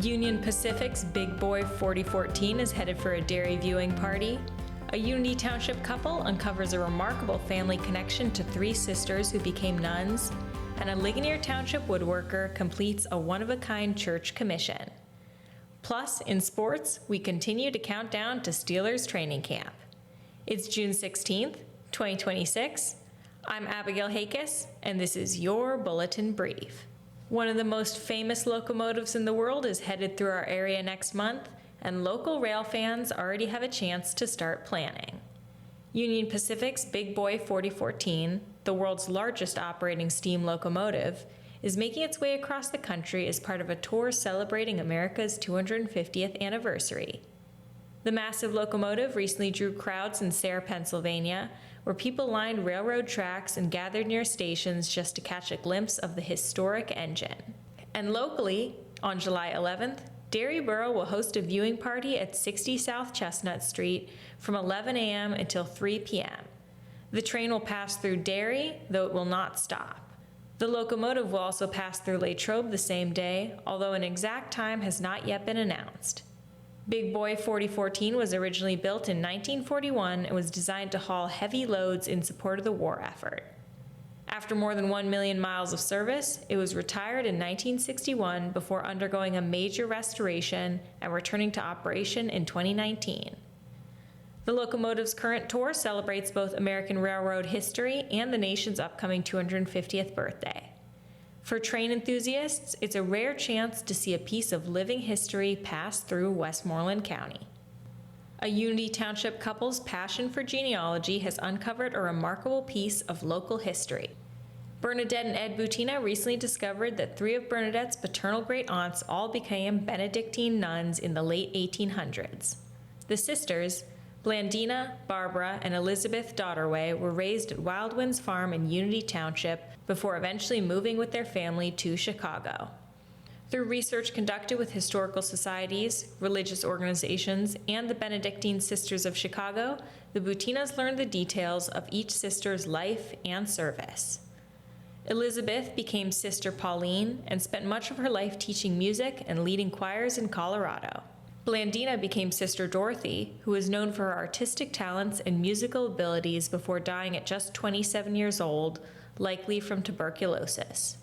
Union Pacific's Big Boy 4014 is headed for a Derry viewing party. A Unity Township couple uncovers a remarkable family connection to 3 sisters who became nuns. And a Ligonier Township woodworker completes a one-of-a-kind church commission. Plus, in sports, we continue to count down to Steelers training camp. It's June 16th, 2026. I'm Abigail Hakis, and this is your Bulletin Brief. One of the most famous locomotives in the world is headed through our area next month, and local rail fans already have a chance to start planning. Union Pacific's Big Boy 4014, the world's largest operating steam locomotive, is making its way across the country as part of a tour celebrating America's 250th anniversary. The massive locomotive recently drew crowds in Sayre, Pennsylvania, where people lined railroad tracks and gathered near stations just to catch a glimpse of the historic engine. And locally, on July 11th, Derry Borough will host a viewing party at 60 South Chestnut Street from 11 a.m. until 3 p.m. The train will pass through Derry, though it will not stop. The locomotive will also pass through Latrobe the same day, although an exact time has not yet been announced. Big Boy 4014 was originally built in 1941 and was designed to haul heavy loads in support of the war effort. After more than 1 million miles of service, it was retired in 1961 before undergoing a major restoration and returning to operation in 2019. The locomotive's current tour celebrates both American railroad history and the nation's upcoming 250th birthday. For train enthusiasts, it's a rare chance to see a piece of living history pass through Westmoreland County. A Unity Township couple's passion for genealogy has uncovered a remarkable piece of local history. Bernadette and Ed Butina recently discovered that 3 of Bernadette's paternal great-aunts all became Benedictine nuns in the late 1800s. The sisters, Blandina, Barbara, and Elizabeth Dotterway, were raised at Wild Winds Farm in Unity Township before eventually moving with their family to Chicago. Through research conducted with historical societies, religious organizations, and the Benedictine Sisters of Chicago, the Butinas learned the details of each sister's life and service. Elizabeth became Sister Pauline and spent much of her life teaching music and leading choirs in Colorado. Blandina became Sister Dorothy, who was known for her artistic talents and musical abilities before dying at just 27 years old, likely from tuberculosis.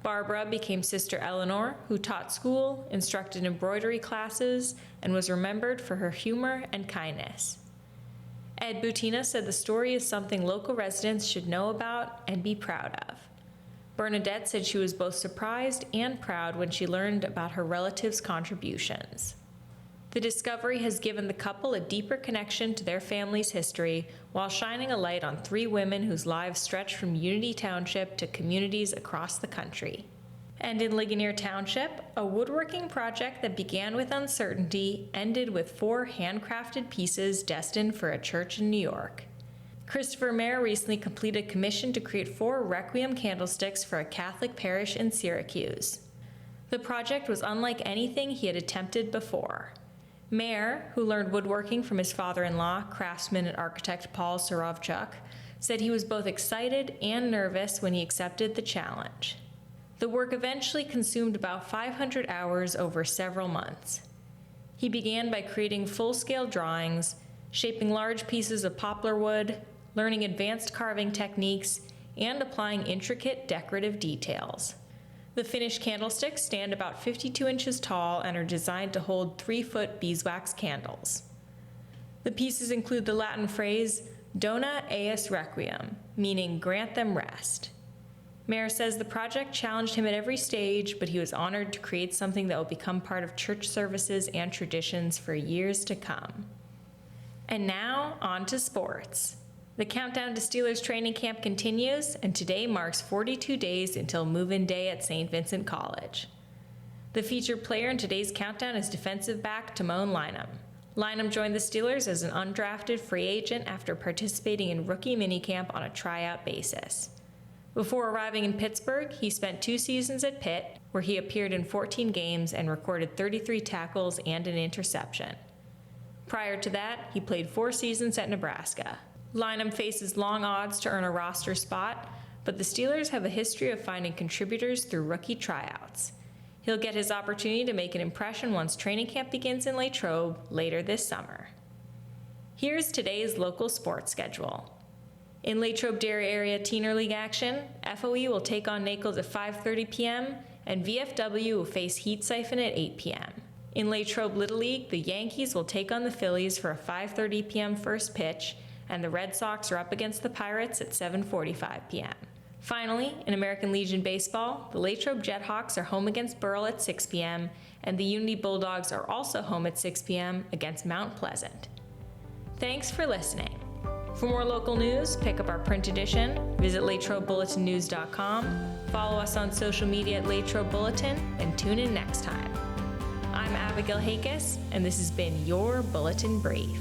Barbara became Sister Eleanor, who taught school, instructed embroidery classes, and was remembered for her humor and kindness. Ed Butina said the story is something local residents should know about and be proud of. Bernadette said she was both surprised and proud when she learned about her relatives' contributions. The discovery has given the couple a deeper connection to their family's history while shining a light on 3 women whose lives stretch from Unity Township to communities across the country. And in Ligonier Township, a woodworking project that began with uncertainty ended with 4 handcrafted pieces destined for a church in New York. Christopher Mayer recently completed a commission to create 4 requiem candlesticks for a Catholic parish in Syracuse. The project was unlike anything he had attempted before. Mayer, who learned woodworking from his father-in-law, craftsman and architect Paul Surovchuk, said he was both excited and nervous when he accepted the challenge. The work eventually consumed about 500 hours over several months. He began by creating full-scale drawings, shaping large pieces of poplar wood, learning advanced carving techniques, and applying intricate decorative details. The finished candlesticks stand about 52 inches tall and are designed to hold 3-foot beeswax candles. The pieces include the Latin phrase, Dona eis requiem, meaning grant them rest. Mayer says the project challenged him at every stage, but he was honored to create something that will become part of church services and traditions for years to come. And now, on to sports. The countdown to Steelers training camp continues, and today marks 42 days until move-in day at St. Vincent College. The featured player in today's countdown is defensive back Timon Lynam. Lynam joined the Steelers as an undrafted free agent after participating in rookie minicamp on a tryout basis. Before arriving in Pittsburgh, he spent 2 seasons at Pitt, where he appeared in 14 games and recorded 33 tackles and an interception. Prior to that, he played 4 seasons at Nebraska. Lynam faces long odds to earn a roster spot, but the Steelers have a history of finding contributors through rookie tryouts. He'll get his opportunity to make an impression once training camp begins in Latrobe later this summer. Here's today's local sports schedule. In Latrobe Derry area Teener League action, FOE will take on Naples at 5:30 p.m. and VFW will face Heat Siphon at 8 p.m. In Latrobe Little League, the Yankees will take on the Phillies for a 5:30 p.m. first pitch, and the Red Sox are up against the Pirates at 7:45 p.m. Finally, in American Legion Baseball, the Latrobe Jethawks are home against Burrell at 6 p.m., and the Unity Bulldogs are also home at 6 p.m. against Mount Pleasant. Thanks for listening. For more local news, pick up our print edition, visit LatrobeBulletinNews.com, follow us on social media at Latrobe Bulletin, and tune in next time. I'm Abigail Hakis, and this has been your Bulletin Brief.